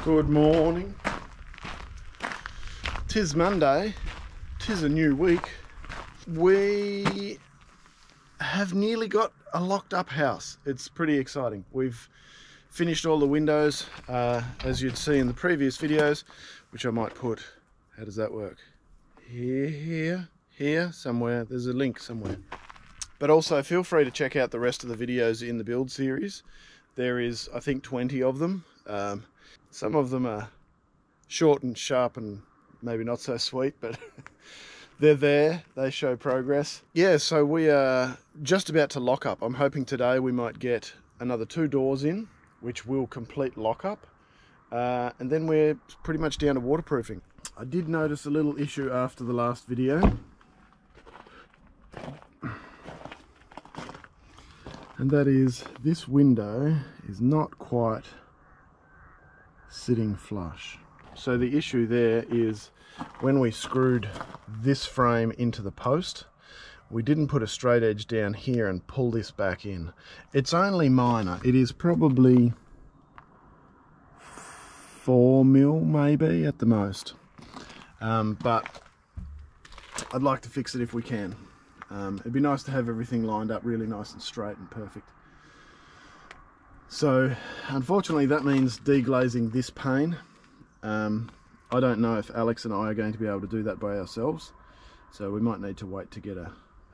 Good morning. Tis Monday, tis a new week. We have nearly got a locked up house. It's pretty exciting. We've finished all the windows, as you'd see in the previous videos, which I might put, how does that work? Here, somewhere. There's a link somewhere. But also feel free to check out the rest of the videos in the build series. There is, I think, 20 of them. Some of them are short and sharp and maybe not so sweet, but they're there. They show progress. Yeah, so we are just about to lock up. I'm hoping today we might get another 2 doors in, which will complete lockup. And then we're pretty much down to waterproofing. I did notice a little issue after the last video. And that is, this window is not quite sitting flush. So the issue there is when we screwed this frame into the post, we didn't put a straight edge down here and pull this back in. It's only minor. It is probably 4 mil maybe at the most. But I'd like to fix it if we can. It'd be nice to have everything lined up really nice and straight and perfect. So unfortunately that means deglazing this pane. I don't know if Alex and I are going to be able to do that by ourselves, so we might need to wait to get a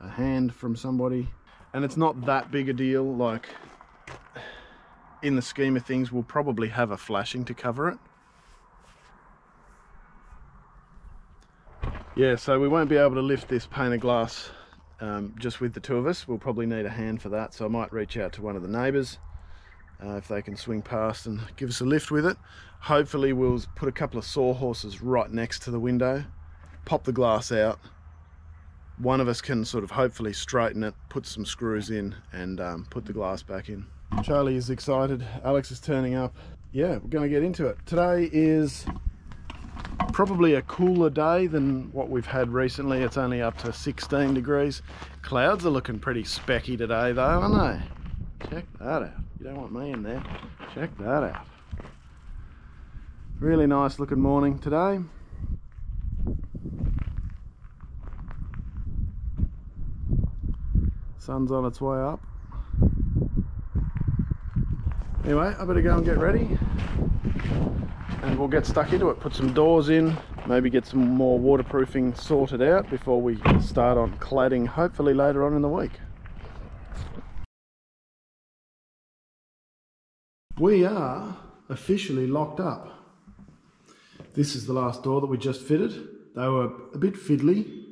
hand from somebody. And it's not that big a deal. Like, in the scheme of things, we'll probably have a flashing to cover it. Yeah, so we won't be able to lift this pane of glass just with the 2 of us. We'll probably need a hand for that, so I might reach out to one of the neighbours if they can swing past and give us a lift with it. Hopefully we'll put a couple of sawhorses right next to the window, pop the glass out. One of us can sort of hopefully straighten it, put some screws in, and put the glass back in. Charlie is excited, Alex is turning up. Yeah, we're going to get into it. Today is probably a cooler day than what we've had recently. It's only up to 16 degrees. Clouds are looking pretty specky today though, aren't they? Check that out. You don't want me in there. Check that out. Really nice looking morning today. Sun's on its way up. Anyway, I better go and get ready and we'll get stuck into it. Put some doors in, maybe get some more waterproofing sorted out before we start on cladding, hopefully later on in the week. We are officially locked up. This is the last door that we just fitted. They were a bit fiddly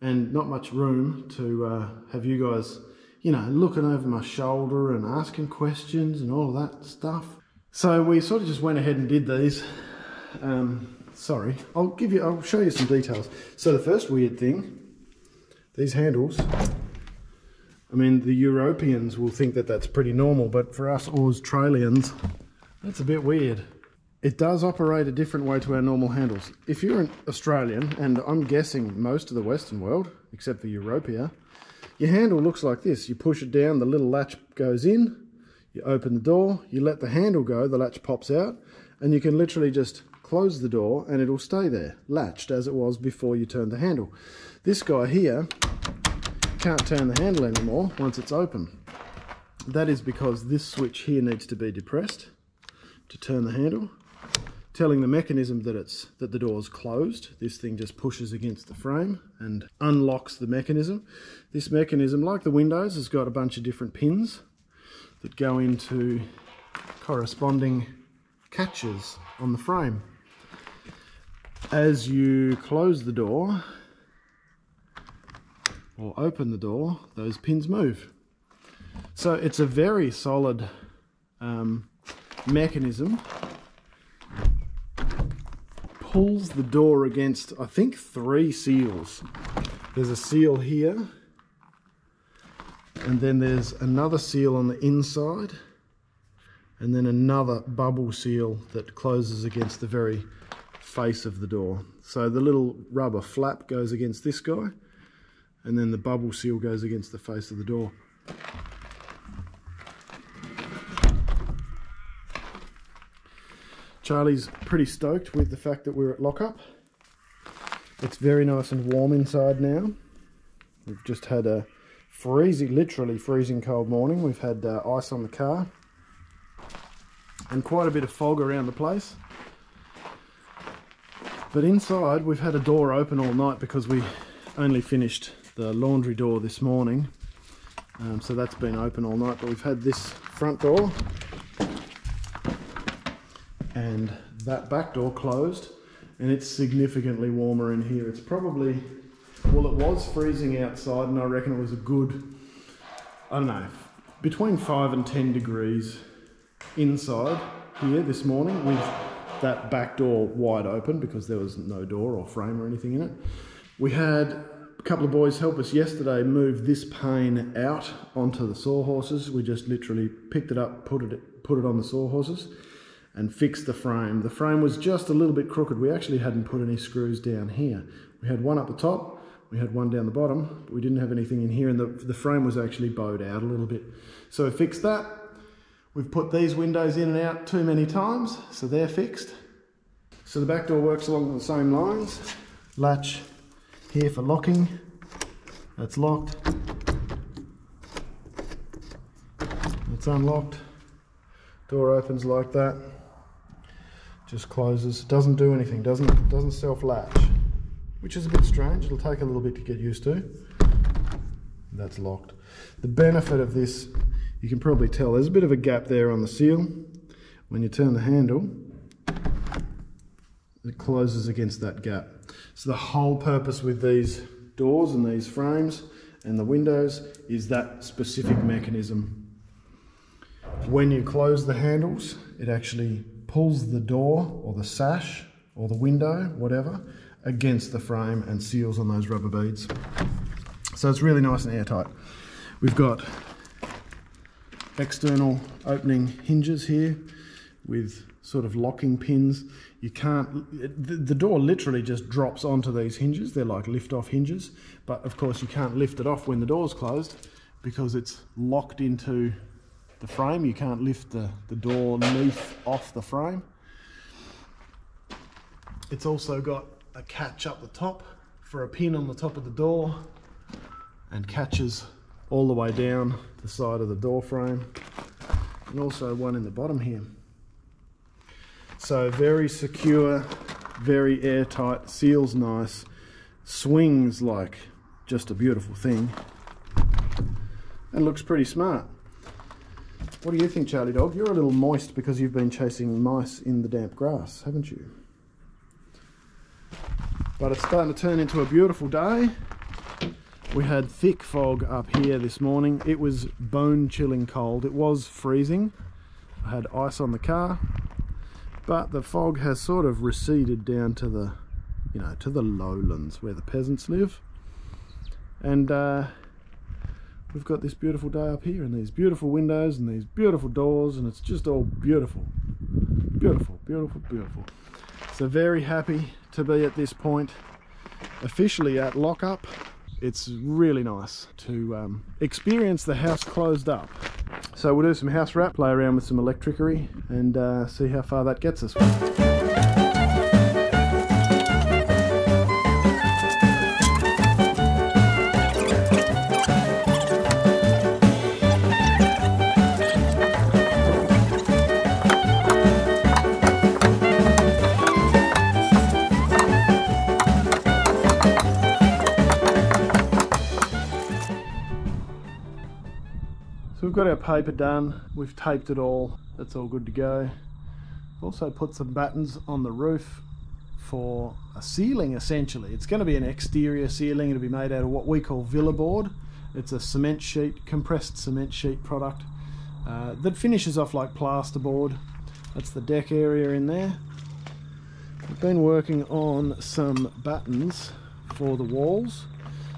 and not much room to have you guys, you know, looking over my shoulder and asking questions and all of that stuff. So we sort of just went ahead and did these. Sorry, I'll show you some details. So the first weird thing, these handles, I mean, the Europeans will think that that's pretty normal, but for us Australians, that's a bit weird. It does operate a different way to our normal handles. If you're an Australian, and I'm guessing most of the Western world, except for Europea, your handle looks like this. You push it down, the little latch goes in, you open the door, you let the handle go, the latch pops out, and you can literally just close the door and it'll stay there, latched as it was before you turned the handle. This guy here can't turn the handle anymore once it's open. That is because this switch here needs to be depressed to turn the handle, telling the mechanism that the door's closed. This thing just pushes against the frame and unlocks the mechanism. This mechanism, like the windows, has got a bunch of different pins that go into corresponding catches on the frame. As you close the door or open the door, those pins move. So it's a very solid mechanism. Pulls the door against, I think, 3 seals. There's a seal here, and then there's another seal on the inside, and then another bubble seal that closes against the very face of the door. So the little rubber flap goes against this guy, and then the bubble seal goes against the face of the door. Charlie's pretty stoked with the fact that we're at lockup. It's very nice and warm inside now. We've just had a literally freezing cold morning. We've had ice on the car and quite a bit of fog around the place. But inside we've had a door open all night because we only finished the laundry door this morning. So that's been open all night, but we've had this front door and that back door closed, and it's significantly warmer in here. It's probably, well, it was freezing outside, and I reckon it was a good, I don't know, between 5 and 10 degrees inside here this morning with that back door wide open because there was no door or frame or anything in it. We had a couple of boys help us yesterday move this pane out onto the sawhorses. We just literally picked it up, put it on the sawhorses and fixed the frame. The frame was just a little bit crooked. We actually hadn't put any screws down here. We had one up the top, we had one down the bottom, but we didn't have anything in here, and the frame was actually bowed out a little bit. So we fixed that. We've put these windows in and out too many times, so they're fixed. So the back door works along the same lines. Latch here for locking. That's locked. It's unlocked. Door opens like that. Just closes. Doesn't do anything. Doesn't self-latch, which is a bit strange. It'll take a little bit to get used to. That's locked. The benefit of this, you can probably tell, there's a bit of a gap there on the seal. When you turn the handle, it closes against that gap. So the whole purpose with these doors and these frames and the windows is that specific mechanism. When you close the handles, it actually pulls the door or the sash or the window, whatever, against the frame and seals on those rubber beads. So it's really nice and airtight. We've got external opening hinges here with sort of locking pins. You can't, the door literally just drops onto these hinges. They're like lift-off hinges, but of course you can't lift it off when the door's closed because it's locked into the frame. You can't lift the door leaf off the frame. It's also got a catch up the top for a pin on the top of the door and catches all the way down the side of the door frame, and also one in the bottom here. So very secure, very airtight, seals nice, swings like just a beautiful thing, and looks pretty smart. What do you think, Charlie Dog? You're a little moist because you've been chasing mice in the damp grass, haven't you? But it's starting to turn into a beautiful day. We had thick fog up here this morning. It was bone-chilling cold. It was freezing. I had ice on the car, but the fog has sort of receded down to the, to the lowlands where the peasants live. And we've got this beautiful day up here and these beautiful windows and these beautiful doors, and it's just all beautiful. Beautiful, beautiful, beautiful. So very happy to be at this point, officially at lockup. It's really nice to experience the house closed up. So we'll do some house wrap, play around with some electricery, and see how far that gets us. So we've got our paper done, we've taped it all, that's all good to go. We've also put some battens on the roof for a ceiling essentially. It's going to be an exterior ceiling. It'll be made out of what we call villa board. It's a cement sheet, compressed cement sheet product that finishes off like plasterboard. That's the deck area in there. We've been working on some battens for the walls,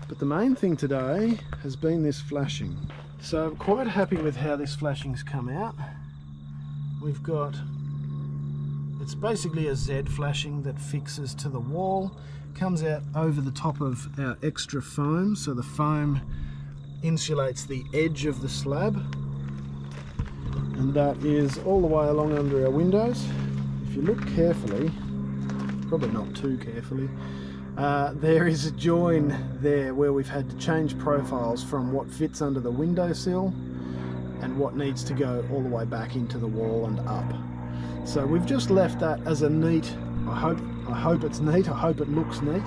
but the main thing today has been this flashing. So I'm quite happy with how this flashing's come out. We've got, it's basically a Z flashing that fixes to the wall, comes out over the top of our extra foam, so the foam insulates the edge of the slab, and that is all the way along under our windows. if you look carefully, probably not too carefully, there is a join there where we've had to change profiles from what fits under the windowsill and what needs to go all the way back into the wall and up. So we've just left that as a neat, I hope it's neat, I hope it looks neat,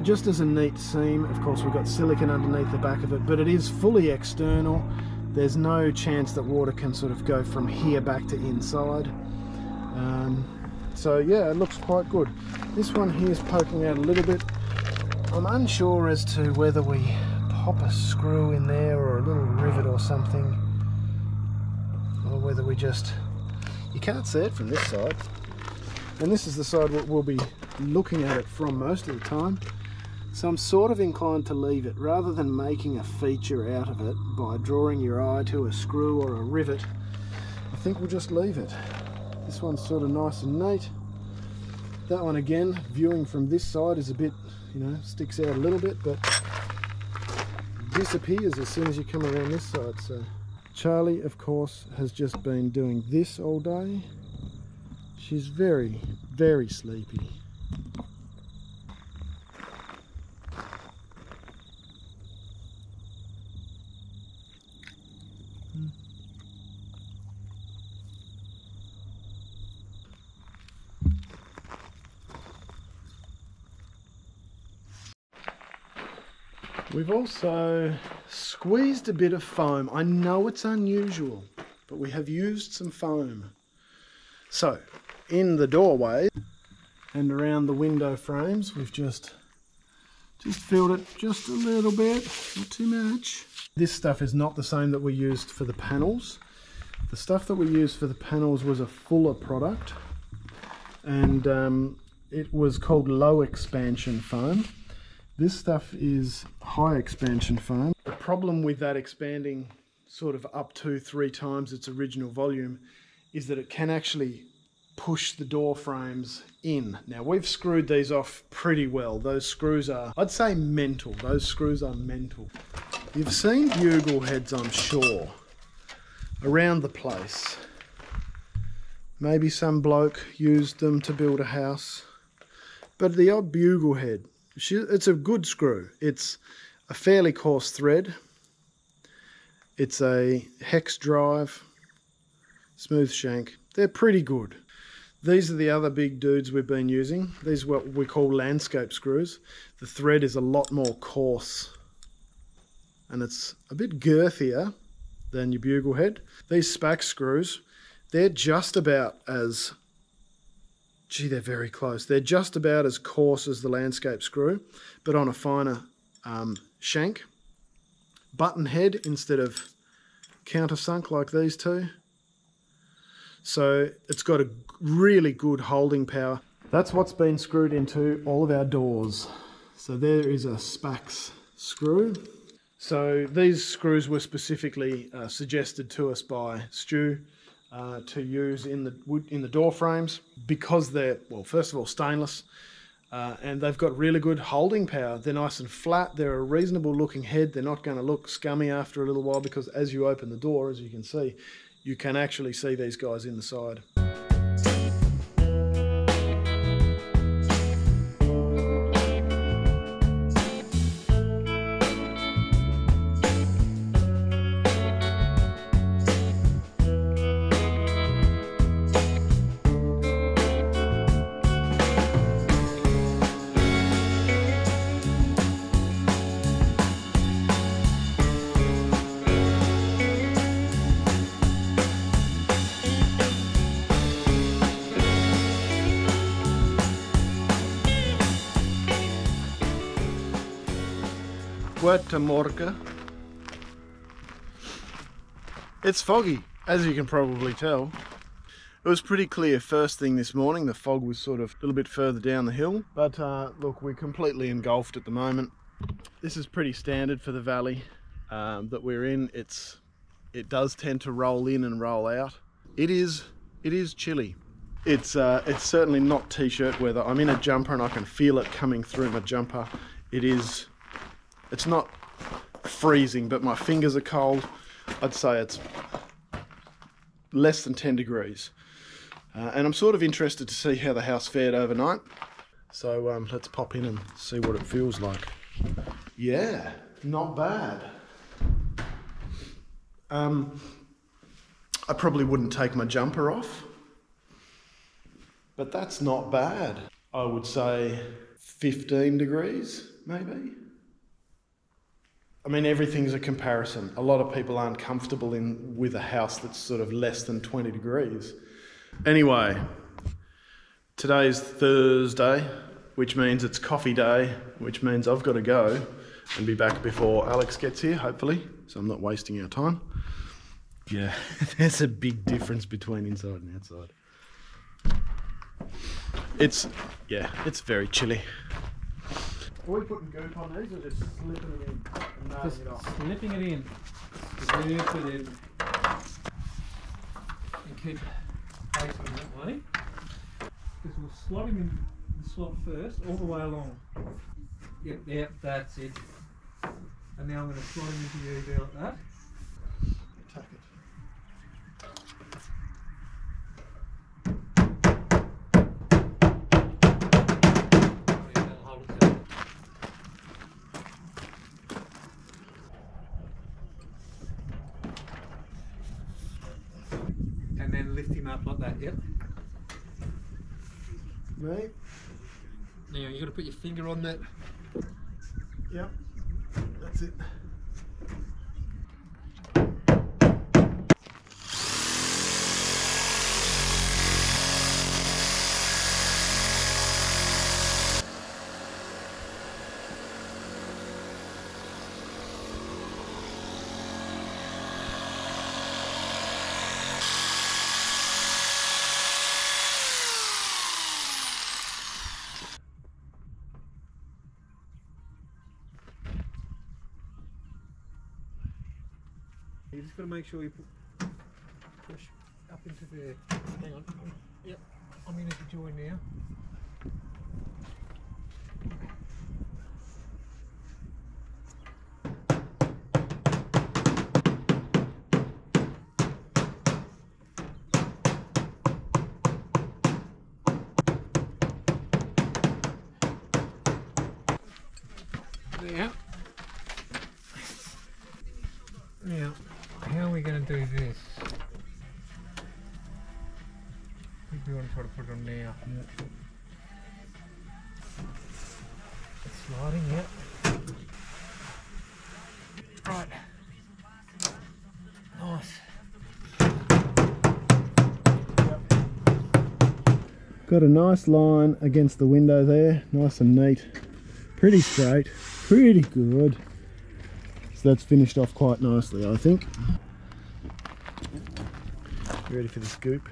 just as a neat seam. Of course we've got silicone underneath the back of it, but it is fully external. There's no chance that water can sort of go from here back to inside. So yeah, it looks quite good. This one here is poking out a little bit. I'm unsure as to whether we pop a screw in there or a little rivet or something, or whether we just, you can't see it from this side, and this is the side what we'll be looking at it from most of the time. So I'm sort of inclined to leave it, rather than making a feature out of it by drawing your eye to a screw or a rivet. I think we'll just leave it. This one's sort of nice and neat. That one again, viewing from this side, is a bit, you know, sticks out a little bit, but disappears as soon as you come around this side. So Charlie, of course, has just been doing this all day. She's very, very sleepy. We've also squeezed a bit of foam. I know it's unusual, but we have used some foam. So, in the doorway and around the window frames, we've just filled it just a little bit, not too much. This stuff is not the same that we used for the panels. The stuff that we used for the panels was a fuller product, and it was called low expansion foam. This stuff is high expansion foam. The problem with that expanding sort of up to 3 times its original volume is that it can actually push the door frames in. Now we've screwed these off pretty well. Those screws are, I'd say, mental. Those screws are mental. You've seen bugle heads, I'm sure, around the place. Maybe some bloke used them to build a house. But the odd bugle head, it's a good screw. It's a fairly coarse thread. It's a hex drive, smooth shank. They're pretty good. These are the other big dudes we've been using. These are what we call landscape screws. The thread is a lot more coarse and it's a bit girthier than your bugle head. These spac screws, they're just about as, gee, they're very close. They're just about as coarse as the landscape screw, but on a finer shank. Button head instead of countersunk like these two. So it's got a really good holding power. That's what's been screwed into all of our doors. So there is a Spax screw. So these screws were specifically suggested to us by Stu to use in the door frames, because they're, well, first of all, stainless, and they've got really good holding power. They're nice and flat. They're a reasonable looking head. They're not going to look scummy after a little while, because as you open the door, as you can see, you can actually see these guys in the side. Morka. It's foggy, as you can probably tell. It was pretty clear first thing this morning. The fog was sort of a little bit further down the hill, but look, we're completely engulfed at the moment. This is pretty standard for the valley that we're in. It does tend to roll in and roll out. It is chilly. It's certainly not t-shirt weather. I'm in a jumper and I can feel it coming through my jumper. It's not freezing, but my fingers are cold. I'd say it's less than 10 degrees. And I'm sort of interested to see how the house fared overnight. So let's pop in and see what it feels like. Yeah, not bad. I probably wouldn't take my jumper off, but that's not bad. I would say 15 degrees, maybe. I mean, everything's a comparison. A lot of people aren't comfortable with a house that's sort of less than 20 degrees. Anyway, today's Thursday, which means it's coffee day, which means I've got to go and be back before Alex gets here, hopefully, so I'm not wasting our time. Yeah, there's a big difference between inside and outside. It's very chilly. Are we putting goop on these or just slipping it in and nailing it off? Slipping it in. Slip it in. And keep facing that way. Because we'll slot him in the slot first, all the way along. Yep, that's it. And now I'm going to slot him into the eave like that. Tuck it. And then lift him up like that, yep. Right. Now you've got to put your finger on that. Yep, that's it. You just got to make sure you push up into there. Hang on. Yep, I'm in at the join now. There. Now, how are we going to do this? I think we want to try to put it on now. It's sliding, yep. Right. Nice. Got a nice line against the window there, nice and neat. Pretty straight, pretty good. So that's finished off quite nicely, I think. You ready for the scoop?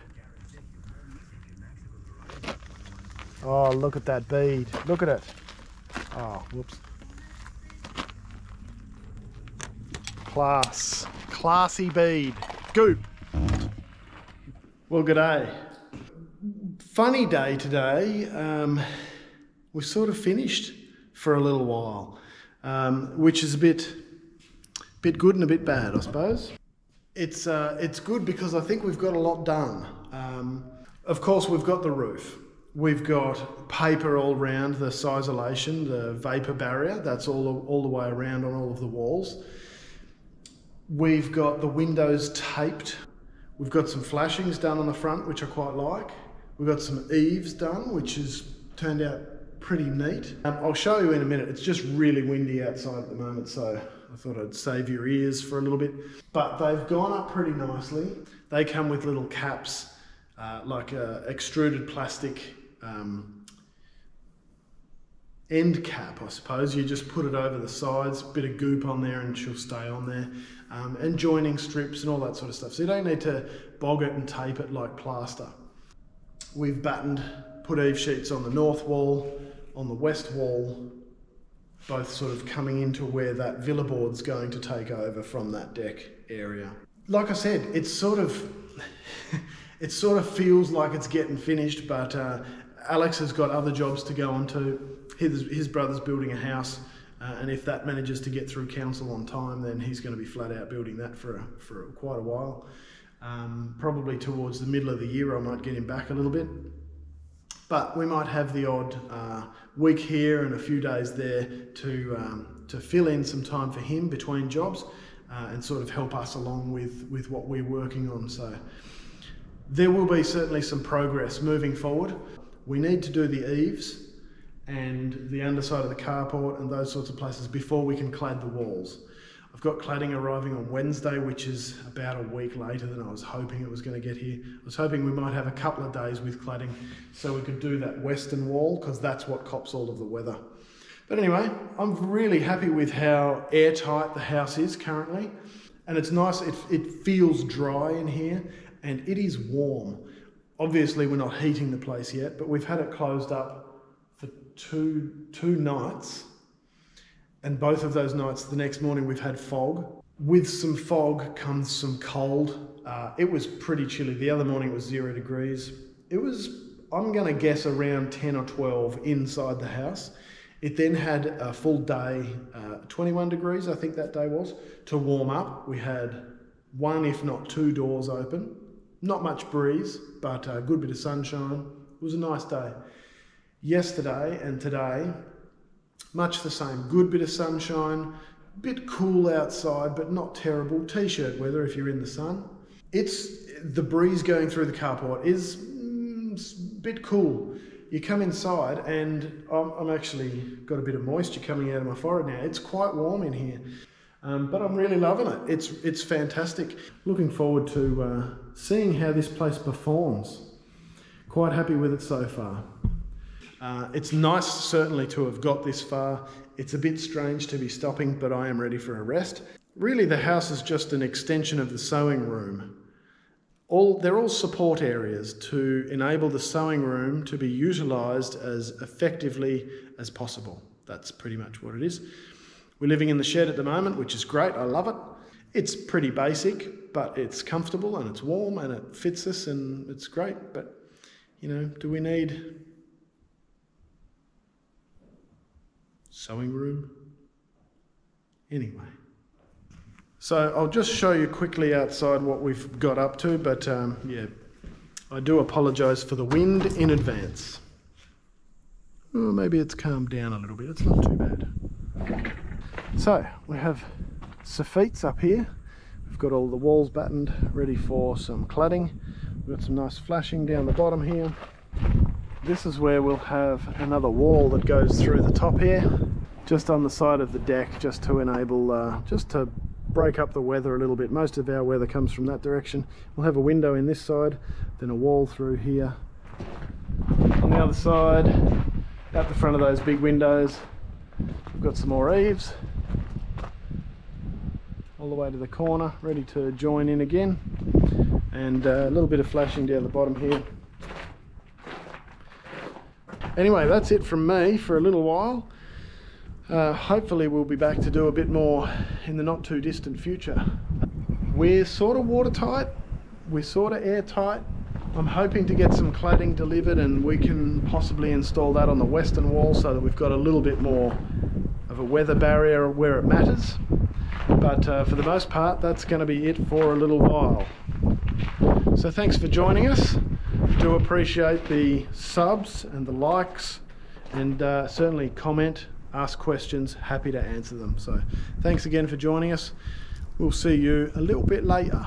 Oh, look at that bead. Look at it. Oh, whoops. Class. Classy bead. Goop. Well, g'day. Funny day today. We're sort of finished for a little while, which is a bit good and a bit bad, I suppose. It's good because I think we've got a lot done. Of course, we've got the roof. We've got paper all around the sisolation, the vapour barrier. That's all the way around on all of the walls. We've got the windows taped. We've got some flashings done on the front, which I quite like. We've got some eaves done, which has turned out pretty neat. I'll show you in a minute. It's just really windy outside at the moment, so I thought I'd save your ears for a little bit. But they've gone up pretty nicely. They come with little caps, like a extruded plastic end cap, I suppose. You just put it over the sides, bit of goop on there and she'll stay on there. And joining strips and all that sort of stuff. So you don't need to bog it and tape it like plaster. We've put eave sheets on the north wall, on the west wall, both sort of coming into where that villa board's going to take over from that deck area. Like I said, it sort of feels like it's getting finished, but Alex has got other jobs to go on to. His brother's building a house, and if that manages to get through council on time, then he's going to be flat out building that for quite a while. Probably towards the middle of the year I might get him back a little bit. But we might have the odd week here and a few days there to fill in some time for him between jobs and sort of help us along with what we're working on. So there will be certainly some progress moving forward. We need to do the eaves and the underside of the carport and those sorts of places before we can clad the walls. I've got cladding arriving on Wednesday, which is about a week later than I was hoping it was going to get here. I was hoping we might have a couple of days with cladding so we could do that western wall, because that's what cops all of the weather. But anyway, I'm really happy with how airtight the house is currently. And it's nice, it feels dry in here and it is warm. Obviously we're not heating the place yet, but we've had it closed up for two nights. And both of those nights, the next morning, we've had fog. With some fog comes some cold. It was pretty chilly. The other morning it was 0 degrees. It was, I'm going to guess, around 10 or 12 inside the house. It then had a full day, 21 degrees, I think that day was, to warm up. We had 1, if not 2 doors open. Not much breeze, but a good bit of sunshine. It was a nice day. Yesterday and today, much the same. Good bit of sunshine, bit cool outside, but not terrible. T-shirt weather if you're in the sun. The breeze going through the carport is a bit cool. You come inside and I'm actually got a bit of moisture coming out of my forehead now. It's quite warm in here, but I'm really loving it. It's fantastic. Looking forward to seeing how this place performs. Quite happy with it so far. It's nice, certainly, to have got this far. It's a bit strange to be stopping, but I am ready for a rest. Really, the house is just an extension of the sewing room. They're all support areas to enable the sewing room to be utilised as effectively as possible. That's pretty much what it is. We're living in the shed at the moment, which is great. I love it. It's pretty basic, but it's comfortable and it's warm and it fits us and it's great. But, you know, do we need sewing room? Anyway, so I'll just show you quickly outside what we've got up to, but yeah, I do apologise for the wind in advance. Oh, maybe it's calmed down a little bit, it's not too bad. So we have soffites up here. We've got all the walls battened, ready for some cladding. We've got some nice flashing down the bottom here. This is where we'll have another wall that goes through the top here, just on the side of the deck, just to enable, just to break up the weather a little bit. Most of our weather comes from that direction. We'll have a window in this side, then a wall through here. On the other side, out the front of those big windows, we've got some more eaves, all the way to the corner, ready to join in again, and a little bit of flashing down the bottom here. Anyway, that's it from me for a little while. Hopefully we'll be back to do a bit more in the not too distant future. We're sort of watertight, we're sort of airtight. I'm hoping to get some cladding delivered and we can possibly install that on the western wall so that we've got a little bit more of a weather barrier where it matters. But for the most part, that's going to be it for a little while. So thanks for joining us. Do appreciate the subs and the likes, and certainly comment, ask questions, happy to answer them. So thanks again for joining us. We'll see you a little bit later.